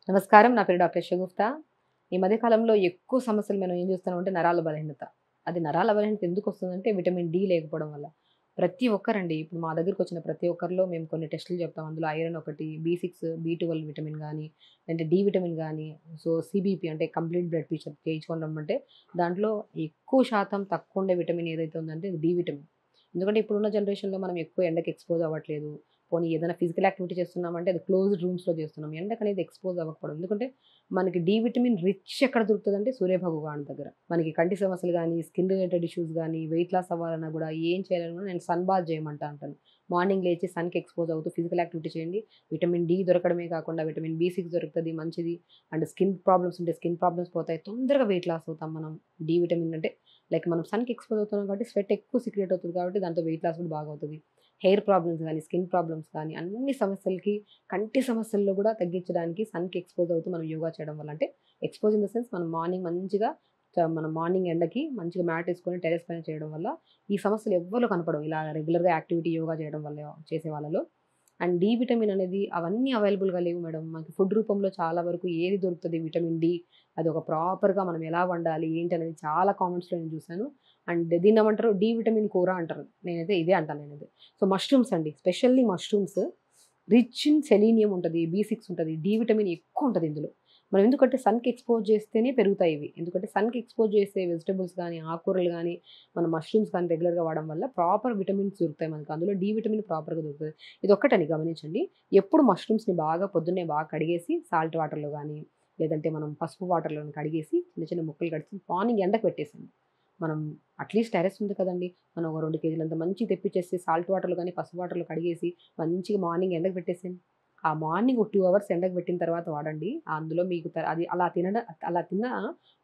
నమస్కారం. నా పేరు డాక్టర్ షగుఫ్తా. ఈ మధ్య కాలంలో ఎక్కువ సమస్యలు మనం ఏం చూస్తున్నామంటే నరాల బలహీనత. అది నరాల బలహీనత ఎందుకొస్తుందంటే విటమిన్ డి లేకపోవడం వల్ల. ప్రతి ఒక్కరండి ఇప్పుడు మా దగ్గరకొచ్చిన ప్రతి ఒక్కరిలో మేము కొన్ని టెస్టులు చెప్తాం. అందులో ఐరన్ ఒకటి, బి6, బి12 విటమిన్ గాని, అంటే డి విటమిన్ గాని, సిబిపి అంటే కంప్లీట్ బ్లడ్ పిక్చర్ చేయించుకొని రమ్మంటే దాంట్లో ఎక్కువ శాతం తక్కువుండే విటమిన్ ఏదైతే ఉందంటే అది డి విటమిన్. ఎందుకంటే ఇప్పుడున్న జనరేషన్‌లో మనం ఎక్కువ ఎండకి ఎక్స్‌పోజ్ అవ్వట్లేదు. పోనీ ఏదైనా ఫిజికల్ యాక్టివిటీ చేస్తున్నామంటే అది క్లోజ్డ్ రూమ్స్‌లో చేస్తున్నాం. ఎండకనేది ఎక్స్‌పోజ్ అవ్వకపోవడం. ఎందుకంటే మనకి డి విటమిన్ రిచ్ ఎక్కడ దొరుకుతదంటే సూర్యభగవానుడి దగ్గర. మనకి కంటి సమస్యలు గాని, స్కిన్ రిలేటెడ్ ఇష్యూస్ గాని, వెయిట్ లాస్ అవ్వాలన్నా గూడా ఏం చేయాలన్నా గూడా నేను సన్ బాత్ చేయమంటా అంటాను. మార్నింగ్ లేచి సన్‌కి ఎక్స్‌పోజ్ అవుతూ ఫిజికల్ యాక్టివిటీ చేయండి. విటమిన్ డి దొరకడమే కాకుండా విటమిన్ బి6 దొరుకుతది మంచిది. అండ్ స్కిన్ ప్రాబ్లమ్స్ ఉంటే స్కిన్ ప్రాబ్లమ్స్ పోతాయి. తొందరగా వెయిట్ లాస్ అవుతాం మనం. డి విటమిన్ అంటే లైక్ మనం సన్‌కి ఎక్స్‌పోజ్ అవుతున్నాం కాబట్టి స్వెట్ ఎక్కువ సీక్రెట్ అవుతది కాబట్టి దాంతో వెయిట్ లాస్ కూడా బాగా అవుతది. హెయిర్ ప్రాబ్లమ్స్ గాని, స్కిన్ ప్రాబ్లమ్స్ కానీ అన్ని సమస్యలకి కంటి సమస్యల్లో గూడా తగ్గించడానికి సన్‌కి ఎక్స్‌పోజ్ అవుతూ మనం యోగా చేయడం వల్ల అంటే ఎక్స్‌పోజ్ ఇన్ ద సెన్స్ మనం మార్నింగ్ మంచిగా మనం మార్నింగ్ ఎండకి మంచిగా మ్యాట్ ఏసుకొని టెర్రస్ పైన చేయడం వల్ల ఈ సమస్యలు ఎవ్వరిలో కనపడవు. ఇలా రెగ్యులర్‌గా యాక్టివిటీ యోగా చేయడం వల్ల చేసే వాళ్ళలో. అండ్ డి విటమిన్ అనేది అవన్నీ అవైలబుల్‌గా లేవు మేడం. మనకి ఫుడ్ రూపంలో చాలా వరకు ఏది దొరుకుతది విటమిన్ డి. అదొక ప్రాపర్‌గా మనం ఎలా వండాలి ఏంటి అనేది చాలా కామెంట్స్‌లో నేను చూసాను. అండ్ దీన్నేమంటారు డి విటమిన్ కూర అంటారు. నేనైతే ఇదే అంటాను నేనైతే. సో, మష్రూమ్స్ అండి. Specially mushrooms rich in selenium ఉంటది. బి6 ఉంటది. డి విటమిన్ ఎక్కువుంటది ఇందులో. మనం ఎందుకంటే సన్‌కి ఎక్స్‌పోజ్ చేస్తేనే పెరుగుతాయి ఇవి. ఎందుకంటే సన్‌కి ఎక్స్‌పోజ్ చేసే వెజిటబుల్స్ గాని, ఆకుకూరలు గాని, మన మష్రూమ్స్ కానీ రెగ్యులర్‌గా వాడడం వల్ల ప్రాపర్ విటమిన్స్ దొరుకుతాయి మనకు. అందులో డి విటమిన్ ప్రాపర్‌గా దొరుకుతది. ఇదొక్కటండి గమనించండి. ఎప్పుడు మష్రూమ్స్‌ని బాగా పొద్దున్నే బాగా కడిగేసి సాల్ట్ వాటర్‌లో గాని, లేదంటే మనం పసుపు వాటర్‌లోని కడిగేసి చిన్న చిన్న ముక్కలు కట్ చేసి మార్నింగ్ ఎండకు పెట్టేసేయండి. మనం అట్‌లీస్ట్ టెర్రస్ ఉంది కదండీ! మనం ఒక 2 కేజీలంత మంచియి తెప్పిచ్చేసి సాల్ట్ వాటర్‌లో గాని, పసుపు వాటర్‌లో కడిగేసి మంచిగా మార్నింగ్ ఎండకు పెట్టేసేయండి. ఆ మార్నింగ్ ఒక 2 అవర్స్ ఎండకు పెట్టిన తర్వాత వాడండి. అందులో మీకు అది అలా తిన్న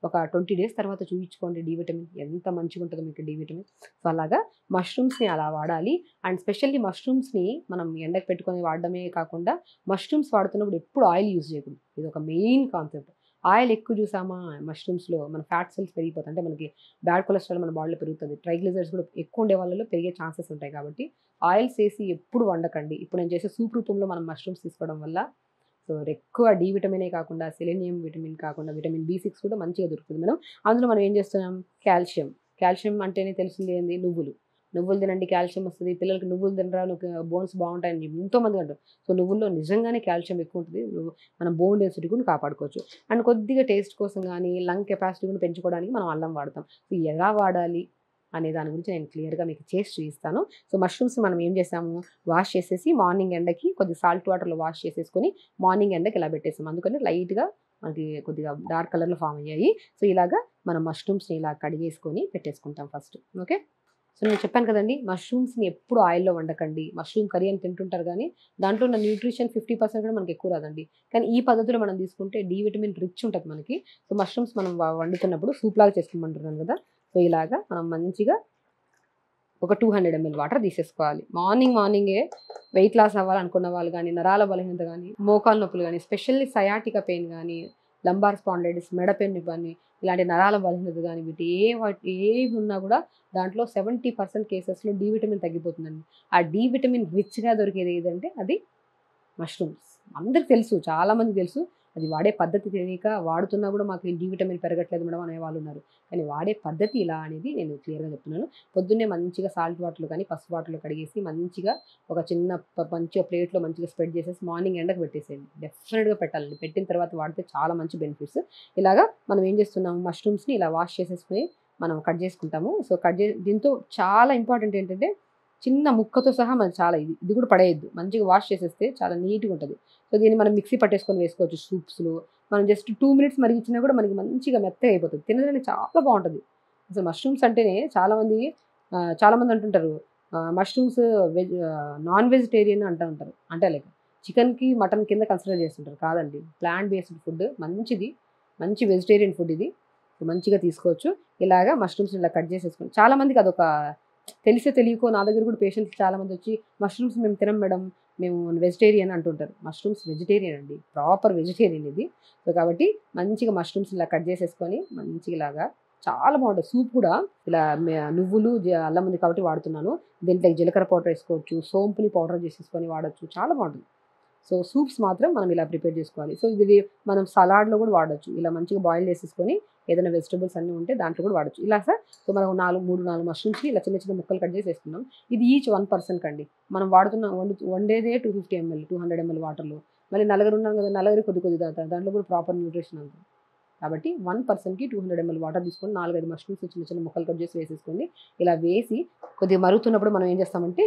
ఒక 20 డేస్ తర్వాత చూయించుకోండి డి విటమిన్. ఎంత మంచిగుంటదో మీకు డి విటమిన్. సో, అలాగా మష్రూమ్స్‌ని అలా వాడాలి. అండ్ స్పెషల్లీ మష్రూమ్స్‌ని మనం ఎండకు పెట్టుకొని వాడడమే కాకుండా, మష్రూమ్స్ వాడుతున్నప్పుడు ఎప్పుడు ఆయిల్ యూజ్ చేయకూడదు. ఇదొక మెయిన్ కాన్సెప్ట్. ఆయిల్ ఎక్కువ చూసామా మష్రూమ్స్‌లో మన ఫ్యాట్ సెల్స్ పెరిగిపోతాయి. అంటే మనకి బ్యాడ్ కొలెస్ట్రాల్ మన బాడీలో పెరుగుతది. ట్రైగ్లిజరైడ్స్ కూడా ఎక్కువ ఉండే వాళ్ళలో పెరిగే ఛాన్సెస్ ఉంటాయి కాబట్టి, ఆయిల్స్ ఏసి ఎప్పుడు వండకండి. ఇప్పుడు నేను చేసే సూప్ రూపంలో మనం మష్రూమ్స్ తీసుకోవడం వల్ల సో, ఎక్కువ డి విటమినే కాకుండా, సెలెనియం విటమిన్ కాకుండా, విటమిన్ బి6 కూడా మంచిగా దొరుకుతుంది మేడం. అందులో మనం ఏం చేస్తున్నాం కాల్షియం. కాల్షియం అంటేనే తెలిసింది ఏంది నువ్వులు. నువ్వులు తినండి కాల్షియం వస్తది. పిల్లలకి నువ్వులు తినరా బోన్స్ బావుంటాయని ఎంతోమంది అంటారు. సో, నువ్వుల్లో నిజంగానే కాల్షియం ఎక్కువ ఉంటది. మనం బోన్ డెన్సిటీ కూడా కాపాడుకోవచ్చు. అండ్ కొద్దిగా టేస్ట్ కోసం గానీ, లంగ్ కెపాసిటీ కూడా పెంచుకోవడానికి మనం అల్లం వాడతాం. సో, ఎలా వాడాలి అనే దాని గురించి నేను క్లియర్‌గా మీకు చేసి చూయిస్తాను. సో, మష్రూమ్స్ మనం ఏం చేసాము వాష్ చేసేసి మార్నింగ్ ఎండకి కొద్దిగా సాల్ట్ వాటర్‌లో వాష్ చేసేసుకొని మార్నింగ్ ఎండకి ఇలా పెట్టేసాం. అందుకని లైట్‌గా మనకి కొద్దిగా డార్క్ కలర్‌లో ఫార్మ్ అయ్యాయి. సో, ఇలాగా మనం మష్రూమ్స్‌ని ఇలా కడిగేసుకొని పెట్టేసుకుంటాం ఫస్ట్. ఓకే. సో, నేను చెప్పాను కదండీ! మష్రూమ్స్‌ని ఎప్పుడు ఆయిల్‌లో వండకండి. మష్రూమ్ కర్రీ అని తింటుంటారు గానీ, దాంట్లో ఉన్న న్యూట్రిషన్ 50% కూడా మనకి ఎక్కువ రాదండి. కానీ ఈ పద్ధతిలో మనం తీసుకుంటే డి విటమిన్ రిచ్ ఉంటది మనకి. సో, మష్రూమ్స్ మనం వండుతున్నప్పుడు సూప్‌లాగా చేసుకోమంటున్నాను గదా! సో, ఇలాగా మనం మంచిగా ఒక 200 ఎంఎల్ వాటర్ తీసేసుకోవాలి. మార్నింగే వెయిట్ లాస్ అవ్వాలనుకున్న వాళ్ళు గానీ, నరాల బలహీనత గానీ, మోకాలు నొప్పులు గానీ, స్పెషల్లీ సయాటికా పెయిన్ గానీ, లంబార్ స్పాండిలైటిస్ మెడ పెయిన్ గానీ, ఇలాంటి నరాల బలహీనత గానీ ఏవి ఉన్నా గూడా దాంట్లో 70% కేసెస్‌లో డి విటమిన్ తగ్గిపోతుందండి. ఆ డి విటమిన్ రిచ్‌గా దొరికేది ఏదంటే అది మష్రూమ్స్. అందరికి తెలుసు. చాలా మందికి తెలుసు. అది వాడే పద్ధతి తెలియక వాడుతున్నా గూడా మాకు డి విటమిన్ పెరగట్లేదు మేడం అనేవాళ్ళున్నారు. కానీ వాడే పద్ధతి ఇలా అనేది నేను క్లియర్‌గా చెప్తున్నాను. పొద్దున్నే మంచిగా సాల్ట్ వాటర్‌లో కానీ, పసుపు వాటర్‌లో కడిగేసి మంచిగా ఒక చిన్న మంచిగా ప్లేట్‌లో మంచిగా స్ప్రెడ్ చేసేసి మార్నింగ్ ఎండకు పెట్టేసేయండి. డెఫినిట్‌గా పెట్టాలండి. పెట్టిన తర్వాత వాడితే చాలా మంచి బెనిఫిట్స్. ఇలాగా మనం ఏం చేస్తున్నాము మష్రూమ్స్‌ని ఇలా వాష్ చేసేసుకొని మనం కట్ చేసుకుంటాము. సో, దీంతో చాలా ఇంపార్టెంట్ ఏంటంటే చిన్న ముక్కతో సహా మనకు చాలా ఇది కూడా పడేయొద్దు. మంచిగా వాష్ చేసేస్తే చాలా నీట్‌గా ఉంటది. సో, దీన్ని మనం మిక్సీ పట్టేసుకొని వేసుకోవచ్చు సూప్స్‌లో. మనం జస్ట్ 2 మినిట్స్ మరిగించినా కూడా మనకి మంచిగా మెత్తగా అయిపోతది. తినడానికి చాలా బావుంటది. అసలు మష్రూమ్స్ అంటేనే చాలామంది అంటుంటారు మష్రూమ్స్ నాన్ వెజిటేరియన్ అంటా ఉంటారు. అంటే లైక్ చికెన్‌కి, మటన్ కింద కన్సిడర్ చేస్తుంటారు. కాదండి. ప్లాంట్ బేస్డ్ ఫుడ్ మంచిది. మంచి వెజిటేరియన్ ఫుడ్ ఇది. సో, మంచిగా తీసుకోవచ్చు. ఇలాగా మష్రూమ్స్‌ని ఇలా కట్ చేసేసుకొని చాలా మందికి అదొక తెలిసో తెలియకో నా దగ్గర కూడా పేషెంట్స్ చాలామందొచ్చి మష్రూమ్స్ మేము తినం మేడం. మేము వెజిటేరియన్ అంటుంటారు. మష్రూమ్స్ వెజిటేరియన్ అండి. ప్రాపర్ వెజిటేరియన్ ఇది. సో, కాబట్టి మంచిగా మష్రూమ్స్ ఇలా కట్ చేసేసుకొని మంచిగా ఇలాగా చాలా బావుంటది. సూప్ కూడా ఇలా నువ్వులు, అల్లం ఉంది కాబట్టి వాడుతున్నాను. దీంట్లో జీలకర్ర పౌడర్ ఏసుకోవచ్చు. సోంపుని పౌడర్ చేసేసుకొని వాడొచ్చు. చాలా బావుంటది. సో సూప్స్ మాత్రం మనం ఇలా ప్రిపేర్ చేసుకోవాలి. సో ఇది మనం సలాడ్లో కూడా వాడచ్చు. ఇలా మంచిగా బాయిల్ చేసేసుకొని ఏదైనా వెజిటబుల్స్ అన్నీ ఉంటే దాంట్లో కూడా వాడచ్చు. ఇలా సార్ సో మనం 4 మష్రూమ్స్కి ఇలా చిన్న చిన్న ముక్కలు కట్ చేసి వేసుకున్నాం. ఇది ఈచ్ 1 పర్సన్కి అండి. మనం వండేదే 250 ml 200 ml వాటర్లో. మళ్ళీ నలుగురు ఉన్నాం కదా, నలుగురు కొద్ది కొద్ది తాగుతారు. దాంట్లో కూడా ప్రాపర్ న్యూట్రిషన్ ఉంటుంది. కాబట్టి 1 పర్సన్కి 200 ml వాటర్ తీసుకొని 4-5 మష్రూమ్స్ చిన్న చిన్న ముక్కలు కట్ చేసి వేసేసుకోండి. ఇలా వేసి కొద్దిగా మరుగుతున్నప్పుడు మనం ఏం చేస్తామంటే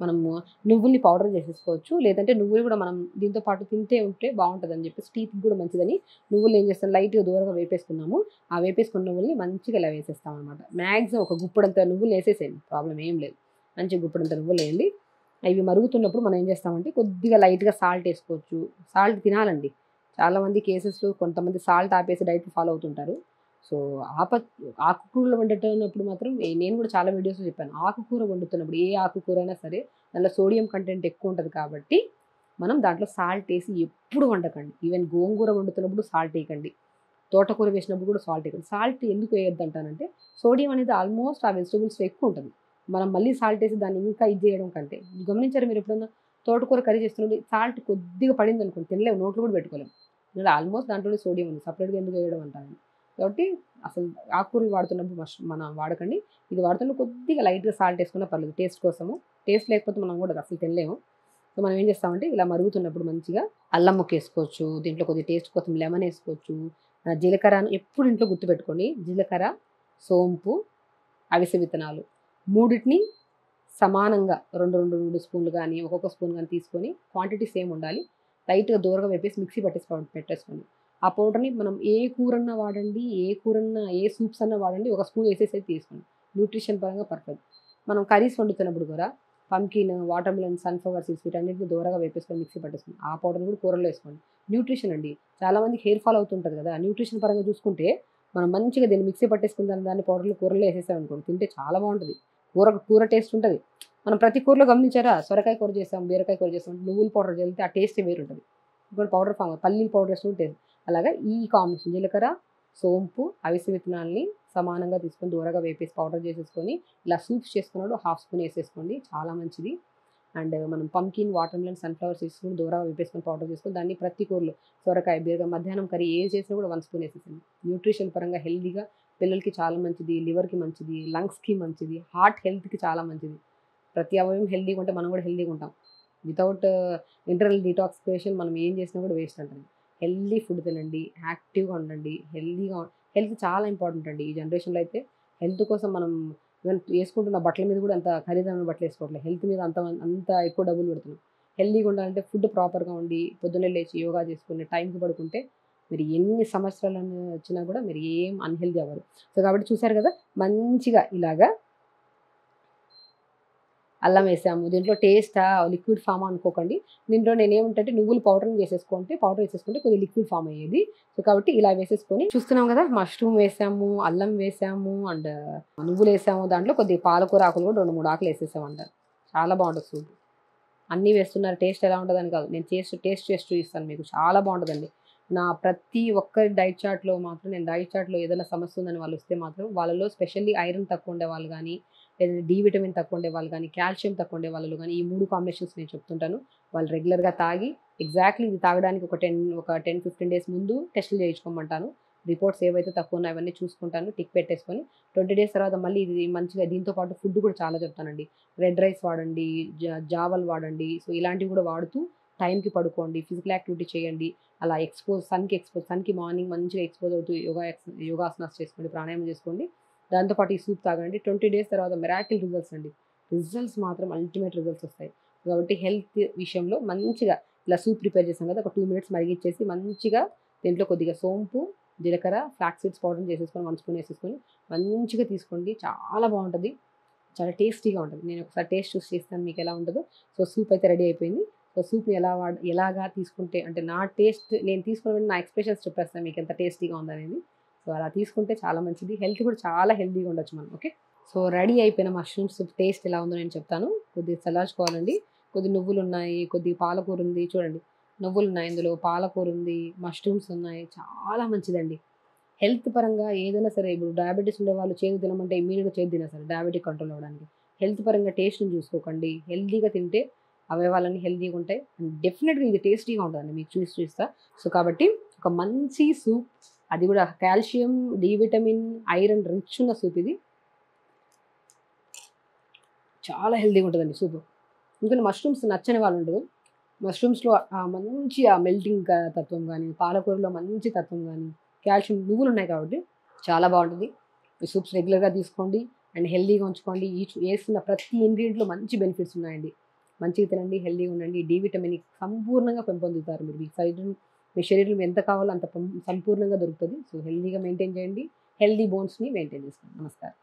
మనము నువ్వుల్ని పౌడర్ చేసేసుకోవచ్చు. లేదంటే నువ్వులు కూడా మనం దీంతో పాటు తింటే ఉంటే బాగుంటుందని చెప్పేసి టీత్కి కూడా మంచిదని నువ్వులు ఏం చేస్తాం, లైట్గా దూరంగా వేపేసుకున్నాము. ఆ వేపేసుకున్న నువ్వుల్ని మంచిగా ఇలా వేసేస్తాం అనమాట. మ్యాక్సిమం ఒక గుప్పుడంత నువ్వులు వేసేసేయండి, ప్రాబ్లం ఏం లేదు. మంచిగా గుప్పుడంత నువ్వులు వేయండి. అవి మరుగుతున్నప్పుడు మనం ఏం చేస్తామంటే కొద్దిగా లైట్గా సాల్ట్ వేసుకోవచ్చు. సాల్ట్ తినాలండి. చాలామంది కేసెస్లో కొంతమంది సాల్ట్ ఆపేసి డైట్ ఫాలో అవుతుంటారు. సో ఆకుకూరలు వండుతున్నప్పుడు మాత్రం నేను కూడా చాలా వీడియోస్లో చెప్పాను. ఆకుకూర వండుతున్నప్పుడు ఏ ఆకుకూర అయినా సరే దాంట్లో సోడియం కంటెంట్ ఎక్కువ ఉంటుంది కాబట్టి మనం దాంట్లో సాల్ట్ వేసి ఎప్పుడు వండకండి. ఈవెన్ గోంగూర వండుతున్నప్పుడు సాల్ట్ వేయకండి. తోటకూర వేసినప్పుడు కూడా సాల్ట్ వేయకండి. సాల్ట్ ఎందుకు వేయొద్దు అంటానంటే సోడియం అనేది ఆల్మోస్ట్ ఆ వెజిటబుల్స్లో ఎక్కువ ఉంటుంది. మనం మళ్ళీ సాల్ట్ వేసి దాన్ని ఇంకా ఇది చేయడం కంటే, గమనించారు మీరు ఎప్పుడన్నా తోటకూర కర్రీ చేస్తున్నప్పుడు సాల్ట్ కొద్దిగా పడింది అనుకోండి, తినలేము, నోట్లో కూడా పెట్టుకోలేము. ఇలా ఆల్మోస్ట్ దాంట్లో సోడియం ఉంది, సపరేట్గా ఎందుకు వేయడం అంటాను. కాబట్టి అసలు ఆకుకూరలు వాడుతున్నప్పుడు మనం వాడకండి. ఇది వాడుతున్నప్పుడు కొద్దిగా లైట్గా సాల్ట్ వేసుకున్నా పర్లేదు టేస్ట్ కోసము. టేస్ట్ లేకపోతే మనం కూడా అసలు తినలేము. సో మనం ఏం చేస్తామంటే ఇలా మరుగుతున్నప్పుడు మంచిగా అల్లం ముక్క వేసుకోవచ్చు. దీంట్లో కొద్దిగా టేస్ట్ కోసం లెమన్ వేసుకోవచ్చు. జీలకర్రను ఎప్పుడు ఇంట్లో గుర్తుపెట్టుకోండి. జీలకర్ర, సోంపు, అవిసె విత్తనాలు మూడింటిని సమానంగా 2 స్పూన్లు కానీ ఒక్కొక్క స్పూన్ కానీ తీసుకొని క్వాంటిటీ సేమ్ ఉండాలి. లైట్గా దూరంగా వేపేసి మిక్సీ పెట్టేసుకోండి. ఆ పౌడర్ని మనం ఏ కూరన్నా వాడండి, ఏ సూప్స్ అన్నా వాడండి, ఒక స్పూన్ వేసేసి తీసుకోండి. న్యూట్రిషన్ పరంగా పర్ఫెక్ట్. మనం కర్రీస్ వండుతున్నప్పుడు కూడా pumpkin, water melon, sunflower seeds వీటన్నిటిని దూరంగా వేపేసుకొని మిక్సీ పట్టేసుకోండి. ఆ పౌడర్ని కూడా కూరలో వేసుకోండి. న్యూట్రిషన్ అండి. చాలామందికి హెయిర్ ఫాల్ అవుతుంటుంది కదా, న్యూట్రిషన్ పరంగా చూసుకుంటే మనం మంచిగా దీన్ని మిక్సీ పట్టేసుకుని దాన్ని కూరలో వేసేసామనుకోండి, తింటే చాలా బాగుంటుంది. కూర టేస్ట్ ఉంటుంది. మనం ప్రతి కూరలో గమనించారా, సొరకాయ కూర చేస్తాం, బీరకాయ కూర చేస్తాం, నువ్వుల పౌడర్ చల్లితే ఆ టేస్ట్ వేరుంటుంది. ఇంకోటి పౌడర్ ఫామ్ పల్లీల పౌడర్ వేసుకుంటే అలాగా ఈ కాంబినేషన్ జీలకర్ర, సోంపు, అవిసె విత్తనాలని సమానంగా తీసుకొని దూరంగా వేపేసి పౌడర్ చేసేసుకొని ఇలా సూప్స్ చేసుకున్నాడు 1/2 స్పూన్ వేసేసుకోండి, చాలా మంచిది. అండ్ మనం pumpkin, water melon, sunflower seeds కూడా దూరంగా వేపేసుకొని పౌడర్ చేసుకొని దాన్ని ప్రతి కూరలో సొరకాయ, బీరకాయ, మధ్యాహ్నం కర్రీ ఏది చేసినా కూడా 1 స్పూన్ వేసేసింది. న్యూట్రిషన్ పరంగా హెల్దీగా పిల్లలకి చాలా మంచిది, లివర్కి మంచిది, లంగ్స్కి మంచిది, హార్ట్ హెల్త్కి చాలా మంచిది. ప్రతి అవయవం హెల్దీగా ఉంటే మనం కూడా హెల్దీగా ఉంటాం. వితౌట్ ఇంటర్నల్ డిటాక్సిఫికేషన్ మనం ఏం చేసినా కూడా వేస్ట్ అంటుంది. హెల్దీ ఫుడ్ తినండి, యాక్టివ్గా ఉండండి, హెల్త్ చాలా ఇంపార్టెంట్ అండి. ఈ జనరేషన్లో అయితే హెల్త్ కోసం మనం వేసుకుంటున్న బట్టల మీద కూడా అంత ఖరీదైన బట్టలు వేసుకోవట్లేదు. హెల్త్ మీద అంత ఎక్కువ డబ్బులు పెడుతున్నాం. హెల్దీగా ఉండాలంటే ఫుడ్ ప్రాపర్గా ఉండి పొద్దున్నే లేచి యోగా చేసుకుని టైంకి పడుకుంటే మీరు ఎన్ని సంవత్సరాలు వచ్చినా కూడా మీరు ఏం అన్హెల్దీ అవ్వరు. సో కాబట్టి చూసారు కదా, మంచిగా ఇలాగా అల్లం వేసాము. దీంట్లో టేస్టా లిక్విడ్ ఫామ్ అనుకోకండి. దీంట్లో నేనేమంటే నువ్వులు పౌడర్ వేసేసుకుంటే కొద్దిగా లిక్విడ్ ఫామ్ అయ్యేది. సో కాబట్టి ఇలా వేసేసుకొని చూస్తున్నాం కదా, మష్రూమ్ వేసాము, అల్లం వేసాము, అండ్ నువ్వులు వేసాము. దాంట్లో కొద్దిగా పాలకూర ఆకులు కూడా 2-3 ఆకులు వేసేసామంట. చాలా బాగుంటుంది సూప్. అన్నీ వేస్తున్నారు, టేస్ట్ ఎలా ఉంటుందని కాదు, నేను టేస్ట్ చేసి చూపిస్తాను మీకు. చాలా బాగుంటుందండి. నా ప్రతి ఒక్కరి డైట్ చార్ట్లో మాత్రం, నేను డైట్ చార్ట్లో ఏదైనా సమస్య ఉందని వాళ్ళు వస్తే మాత్రం వాళ్ళలో స్పెషల్లీ ఐరన్ తక్కువ ఉండే వాళ్ళు కానీ, లేదంటే డి విటమిన్ తక్కువ ఉండే వాళ్ళు కానీ, కాల్షియం తక్కువ ఉండే వాళ్ళు కానీ ఈ 3 కాంబినేషన్స్ నేను చెప్తుంటాను. వాళ్ళు రెగ్యులర్గా తాగి ఎగ్జాక్ట్లీ ఇది తాగడానికి ఒక 10-15 డేస్ ముందు టెస్టులు చేయించుకోమంటాను. రిపోర్ట్స్ ఏవైతే తక్కువ ఉన్నాయో అవన్నీ చూసుకుంటాను, టిక్ పెట్టేసుకొని 20 డేస్ తర్వాత మళ్ళీ ఇది మంచిగా దీంతో పాటు ఫుడ్ కూడా చాలా చెప్తానండి. రెడ్ రైస్ వాడండి, జావలు వాడండి. సో ఇలాంటివి కూడా వాడుతూ టైంకి పడుకోండి, ఫిజికల్ యాక్టివిటీ చేయండి. అలా సన్కి మార్నింగ్ మంచిగా ఎక్స్పోజ్ అవుతూ యోగాసనాస్ చేసుకోండి, ప్రాణాయామం చేసుకోండి. దాంతోపాటు ఈ సూప్ తాగండి. 20 డేస్ తర్వాత మిరాకిల్ రిజల్ట్స్ అండి. రిజల్ట్స్ మాత్రం అల్టిమేట్ రిజల్ట్స్ వస్తాయి. కాబట్టి హెల్త్ విషయంలో మంచిగా ఇలా సూప్ ప్రిపేర్ చేసాం కదా, ఒక 2 మినిట్స్ మరిగించేసి మంచిగా దీంట్లో కొద్దిగా సోంపు, జీలకర్ర, ఫ్లాక్స్ సీడ్స్ పౌడర్ చేసేసుకొని 1 స్పూన్ వేసేసుకొని మంచిగా తీసుకోండి. చాలా బాగుంటుంది, చాలా టేస్టీగా ఉంటుంది. నేను ఒకసారి టేస్ట్ చూసి చేస్తాను మీకు ఎలా ఉంటుందో. సో సూప్ అయితే రెడీ అయిపోయింది. సో సూప్ని ఎలాగా తీసుకుంటే అంటే నా టేస్ట్ నేను తీసుకున్న నా ఎక్స్ప్రెషన్స్ చెప్పేస్తాను మీకు ఎంత టేస్టీగా ఉందనేది. సో అలా తీసుకుంటే చాలా మంచిది, హెల్త్ కూడా చాలా హెల్తీగా ఉండొచ్చు మనం. ఓకే, సో రెడీ అయిపోయిన మష్రూమ్ సూప్ టేస్ట్ ఎలా ఉందో నేను చెప్తాను. కొద్దిగా చల్లార్చుకోవాలండి. కొద్ది నువ్వులు ఉన్నాయి, కొద్ది పాలకూర ఉంది, చూడండి నువ్వులు ఉన్నాయి, ఇందులో పాలకూర ఉంది, మష్రూమ్స్ ఉన్నాయి. చాలా మంచిదండి హెల్త్ పరంగా. ఏదైనా సరే ఇప్పుడు డయాబెటీస్ ఉండే వాళ్ళు చేదు తినమంటే ఇమ్మీడియట్గా చేదు తినేస్తారు డయాబెటిక్ కంట్రోల్ అవ్వడానికి. హెల్త్ పరంగా టేస్ట్ని చూసుకోకండి, హెల్తీగా తింటే అవయవాలన్నీ హెల్తీగా ఉంటాయి. అండ్ డెఫినెట్గా ఇది టేస్టీగా ఉంటుందండి, మీకు చూసి చూస్తా. సో కాబట్టి ఒక మంచి సూప్, అది కూడా calcium, D vitamin, iron rich ఉన్న సూప్ ఇది. చాలా హెల్తీగా ఉంటుందండి సూప్. ఎందుకంటే మష్రూమ్స్ నచ్చని వాళ్ళు ఉండదు. మష్రూమ్స్లో మంచి ఆ మెల్టింగ్ తత్వం కానీ, పాలకూరలో మంచి తత్వం కానీ, కాల్షియం, నువ్వులు ఉన్నాయి కాబట్టి చాలా బాగుంటుంది. ఈ సూప్స్ రెగ్యులర్గా తీసుకోండి అండ్ హెల్తీగా ఉంచుకోండి. వేస్తున్న ప్రతి ఇంగ్రీడియంట్లో మంచి బెనిఫిట్స్ ఉన్నాయండి. మంచిగా తినండి, హెల్తీగా ఉండండి. డి విటమిన్ సంపూర్ణంగా పెంపొందుతారు మీరు. మీ శరీరం ఎంత కావాలో అంత సంపూర్ణంగా దొరుకుతుంది. సో హెల్తీగా మెయింటైన్ చేయండి. హెల్తీ బోన్స్ని మెయింటైన్ చేసుకోండి. నమస్కారం.